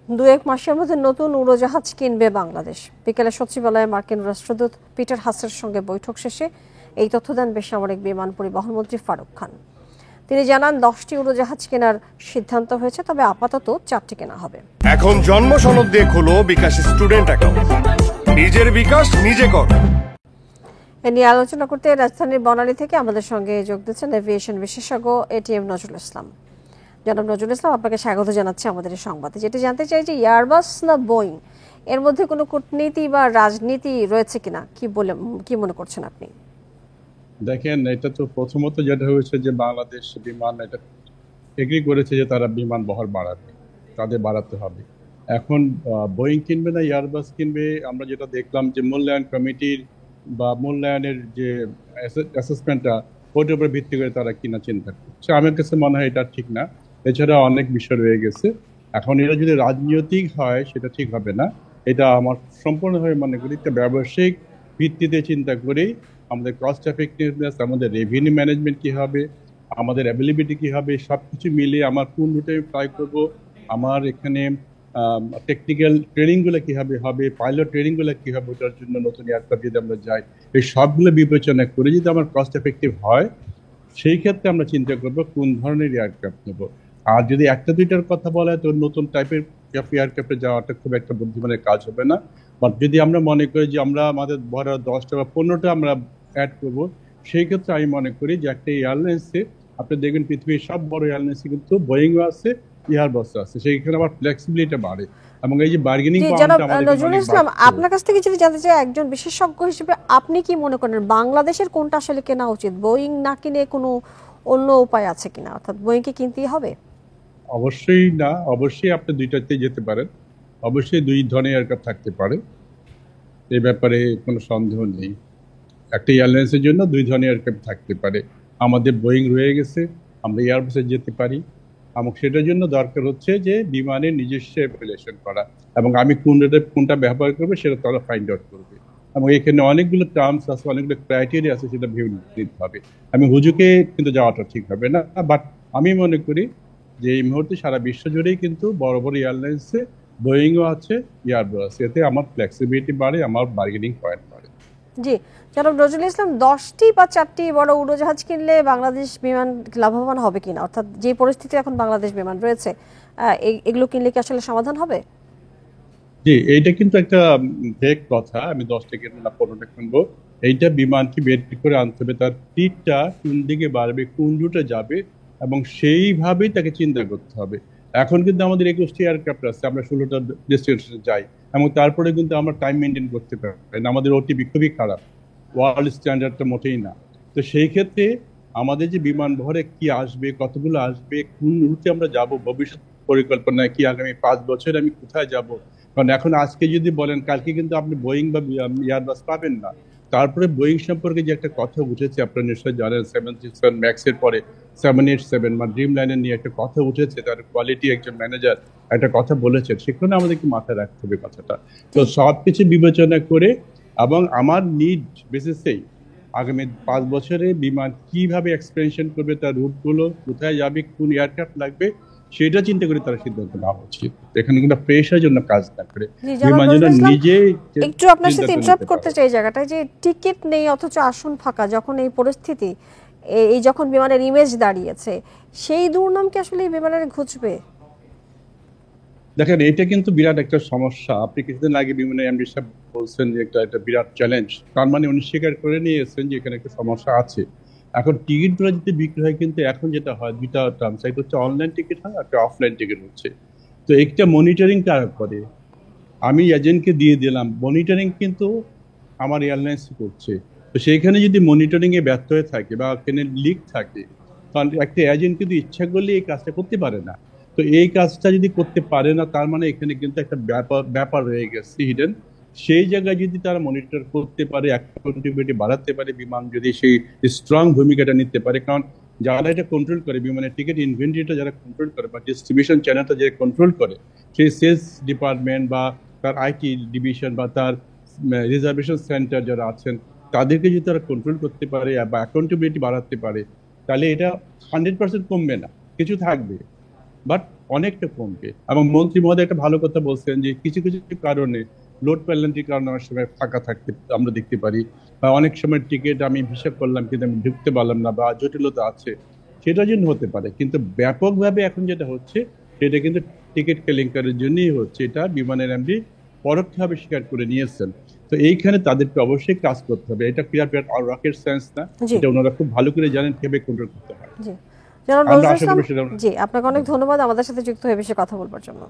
দু-এক মাসের মধ্যে নতুন উড়োজাহাজ কিনবে বাংলাদেশ। বিকেলে সচিবালয়ে মার্কিন রাষ্ট্রদূত পিটার হাসের সঙ্গে বৈঠক শেষে এই তথ্য দেন বেসামরিক বিমান পরিবহন মন্ত্রী ফারুক খান। তিনি জানান 10টি উড়োজাহাজ কেনার সিদ্ধান্ত হয়েছে, তবে আপাতত 4টি কেনা হবে। এখন জন্ম সনদ দিয়ে খোলো বিকাশ স্টুডেন্ট অ্যাকাউন্ট, নিজের বিকাশ নিজে কর। এ নিয়ে আলোচনা করতে রাজধানীর বনানী থেকে আমাদের সঙ্গে যোগ দিচ্ছেন এভিয়েশন বিশেষজ্ঞ এটিএম নজরুল ইসলাম। জনাব নজরুল ইসলাম, আপনাকে স্বাগত জানাচ্ছি আমাদের এই সংবাদে। যেটি জানতে চাই যে এয়ারবাস না বোয়িং, এর মধ্যে কোনো কূটনীতি বা রাজনীতি রয়েছে কিনা, কি মনে করছেন আপনি? দেখেন, এটা তো প্রথমত যেটা হয়েছে যে বাংলাদেশ বিমান এটা এগ্রি করেছে যে তারা বিমান বহর বাড়াবে, তাদের বাড়াতে হবে। এখন বোয়িং কিনবে না এয়ারবাস কিনবে, আমরা যেটা দেখলাম যে মূল্যায়ন কমিটির বা মূল্যায়নের যে অ্যাসেসমেন্টটা ওটার উপরে ভিত্তি করে তারা কিনা চিন্তা করছে। আমার কাছে মনে হয় এটা ঠিক না। এছাড়া অনেক বিষয় রয়ে গেছে। এখন এটা যদি রাজনৈতিক হয় সেটা ঠিক হবে না। এটা আমার সম্পূর্ণভাবে মনে করি একটা ব্যবসায়িক ভিত্তিতে চিন্তা করেই আমাদের কস্ট এফেক্টিভনেস, আমাদের রেভিনিউ ম্যানেজমেন্ট কি হবে, আমাদের অ্যাভেলেবিলিটি কি হবে, সবকিছু মিলিয়ে আমার কোন রুটে ফ্লাই করব, আমার এখানে টেকনিক্যাল ট্রেনিংগুলো কিভাবে হবে, পাইলট ট্রেনিংগুলো কি হবে, ওটার জন্য নতুন এয়ারক্রাফট যদি আমরা যাই, এই সবগুলো বিবেচনা করে যদি আমার কস্ট এফেক্টিভ হয় সেই ক্ষেত্রে আমরা চিন্তা করব কোন ধরনের এয়ারক্রাফট নেব। আর যদি একটা দুইটার কথা বলা হয় তো নতুন টাইপের এয়ারক্রাফটে যাওয়াটা খুব একটা বুদ্ধিমানের কাজ হবে না। বাট যদি আমরা মনে করি যে আমরা আমাদের বড় 10টা বা 15টা আমরা অ্যাড করব, সেই ক্ষেত্রে আমি মনে করি যে একটা এয়ারলাইন্সে আপনি দেখবেন পৃথিবীর সব বড় এয়ারলাইন্সে কিন্তু বোয়িংও আছে, এয়ারবাস আছে, সেইখানে আবার ফ্লেক্সিবিলিটি বাড়ে এবং এই যে বার্গেনিং পাওয়ারটা আমাদের নজরুল ইসলাম, আপনার কাছ থেকে যদি জানতে চাই একজন বিশেষজ্ঞ হিসেবে আপনি কি মনে করেন বাংলাদেশের কোনটা আসলে কেনা উচিত? বোয়িং না কিনে কোনো অন্য উপায় আছে কিনা, অর্থাৎ বোয়িং কে কিনতেই হবে? অবশ্যই না, অবশ্যই আপনি দুইটাতেই যেতে পারেন, অবশ্যই দুই ধরনের এয়ারক্রাফট থাকতে পারে, এই ব্যাপারে কোনো সন্দেহ নেই। একটা এয়ারলাইন্সের জন্য দুই ধরনের এয়ারক্রাফট থাকতে পারে। আমাদের বোয়িং রয়ে গেছে, আমরা এয়ারবাসে যেতে পারি, এবং সেটার জন্য দরকার হচ্ছে যে বিমানের নিজস্ব অ্যাপ্লিকেশন করা, এবং আমি কোনটা ব্যবহার করবো সেটা তারা ফাইন্ড আউট করবে। এবং এখানে অনেকগুলো টার্মস আছে, অনেকগুলো ক্রাইটেরিয়া আছে, সেটা ভেবে নিতে হবে। আমি হুজুকে কিন্তু যাওয়াটা ঠিক হবে না। বাট আমি মনে করি যে এই মুহূর্তে সারা বিশ্ব জুড়েই কিন্তু বড় বড় এয়ারলাইন্সে বোয়িংও আছে, এয়ারবাস আছে, এতে আমার ফ্লেক্সিবিলিটি বাড়ে, আমার বার্গেনিং পয়েন্ট বাড়ে। জি, জনাব নজরুল ইসলাম, 10টি বা 4টি বড় উড়োজাহাজ কিনলে বাংলাদেশ বিমান লাভবান হবে কিনা, অর্থাৎ যে পরিস্থিতি এখন বাংলাদেশ বিমান রয়েছে, এগুলো কিনলে কি আসলে সমাধান হবে? জি, এইটা কিন্তু একটা ভেগ কথা। আমি 10টা কিনবো না 15টা কিনবো, এইটা বিমানকে বের করে আনতে হবে, তার পিচটা কোন দিকে বাড়বে, কোন রুটে যাবে, এবং সেইভাবেই তাকে চিন্তা করতে হবে। এখন কিন্তু আমাদের 21টি এয়ারক্রাফট আছে, আমরা 16টা ডেস্টিনেশনে যাই, এবং তারপরে কিন্তু আমরা টাইম মেনটেন করতে পারি না। আমাদের ওটিপি খুবই খারাপ, ওয়ার্ল্ড স্ট্যান্ডার্ডটা মোটেই না। তো সেই ক্ষেত্রে আমাদের যে বিমান বহরে কি আসবে, কতগুলো আসবে, কোন রুটে আমরা যাব, ভবিষ্যৎ পরিকল্পনা কি, আগামী 5 বছর আমি কোথায় যাব। কারণ এখন আজকে যদি বলেন কালকে কিন্তু আপনি বোয়িং বা এয়ারবাস পাবেন না। তারপরে বোয়িং সম্পর্কে যে একটা কথা উঠেছে, আপনারা নিশ্চয়ই জানেন, 737 ম্যাক্স এর পরে 787 বা ড্রিম লাইনার নিয়ে একটা কথা উঠেছে, তার কোয়ালিটি একজন ম্যানেজার একটা কথা বলেছেন, সেখানে আমাদেরকে মাথায় রাখতে হবে কথাটা। তো সবকিছু বিবেচনা করে এবং আমার নিড বেসিসেই আগামী 5 বছরে বিমান কিভাবে এক্সপেনশন করবে, তার রুটগুলো কোথায় যাবে, কোন এয়ারক্রাফট লাগবে, সেটা চিন্তা করে তারা সিদ্ধান্ত নেওয়া উচিত। এখানে কোনো প্রেশার জন্য কাজ না করে বিমান যেন নিজে। একটু আপনার সাথে ইন্টারাপ্ট করতে চাই জায়গাটায়, যে টিকিট নেই অথচ আসন ফাঁকা, যখন এই পরিস্থিতি, এই যখন বিমানের ইমেজ দাঁড়িয়েছে, সেই দুর্নাম কি আসলে বিমানের ঘুচবে? দেখেন, এটা কিন্তু বিরাট একটা সমস্যা। আপনি কিছুদিন আগে বিমানের এমডি সাহেব বলছেন যে একটা বিরাট চ্যালেঞ্জ, তার মানে উনি স্বীকার করে নিয়েছেন যে এখানে একটা সমস্যা আছে। এখন টিকিটগুলো যদি বিক্রি হয়, কিন্তু এখন যেটা হয় দুইটা টার্মস, একটা হচ্ছে অনলাইন টিকিট হয়, একটা অফলাইন টিকিট হচ্ছে। তো একটা মনিটরিং কারা করে? আমি এজেন্টকে দিয়ে দিলাম, মনিটরিং কিন্তু আমার এয়ারলাইন্স করছে। তো সেইখানে যদি মনিটরিং এ ব্যর্থ হয়ে থাকে বা এখানে লিক থাকে, কারণ একটা এজেন্ট কিন্তু ইচ্ছা করলে এই কাজটা করতে পারে না। তো এই কাজটা যদি করতে পারে না, তার মানে এখানে কিন্তু একটা ব্যাপার রয়ে গেছে হিডেন। সেই জায়গায় যদি তারা মনিটর করতে পারে, অ্যাকাউন্টেবিলিটি বাড়াতে পারে, বিমান যদি সেই স্ট্রং ভূমিকাটা নিতে পারে। কারণ যারা এটা কন্ট্রোল করে, বিমানের টিকিট ইনভেন্টরিটা যারা কন্ট্রোল করে বা ডিস্ট্রিবিউশন চ্যানেলটা যারা কন্ট্রোল করে, সেই সেলস ডিপার্টমেন্ট বা তার আইটি ডিভিশন বা তার রিজার্ভেশন সেন্টার যারা আছেন, তাদেরকে যদি তারা কন্ট্রোল করতে পারে বা অ্যাকাউন্টেবিলিটি বাড়াতে পারে, তাহলে এটা 100% কমবে না, কিছু থাকবে। বাট অনেকটা কমবে। এবং মন্ত্রী মহোদয় একটা ভালো কথা বলছেন যে কিছু কিছু কারণে লোড প্যালেন্টির কারণে অনেক সময় ফাঁকা থাকতে আমরা দেখতে পারি, বা অনেক সময় টিকিট আমি হিসাব করলাম কিন্তু আমি ঢুকতে পারলাম না বা জটিলতা আছে, সেটার জন্য হতে পারে। কিন্তু ব্যাপকভাবে এখন যেটা হচ্ছে সেটা কিন্তু টিকিট কেলেঙ্কারির জন্যই হচ্ছে, এটা বিমানের এমডি পরোক্ষভাবে স্বীকার করে নিয়েছেন। তো এইখানে তাদেরকে অবশ্যই কাজ করতে হবে, এটা রকেট সায়েন্স না, জি এটা ওনারা খুব ভালো করে জানেন কিভাবে কন্ট্রোল করতে হয়। জি জনাব আমরা নজরুল আশা ইসলাম, করবো সেটা জি আপনাকে অনেক ধন্যবাদ আমাদের সাথে যুক্ত হয়ে বিষয়ে কথা বলবার জন্য।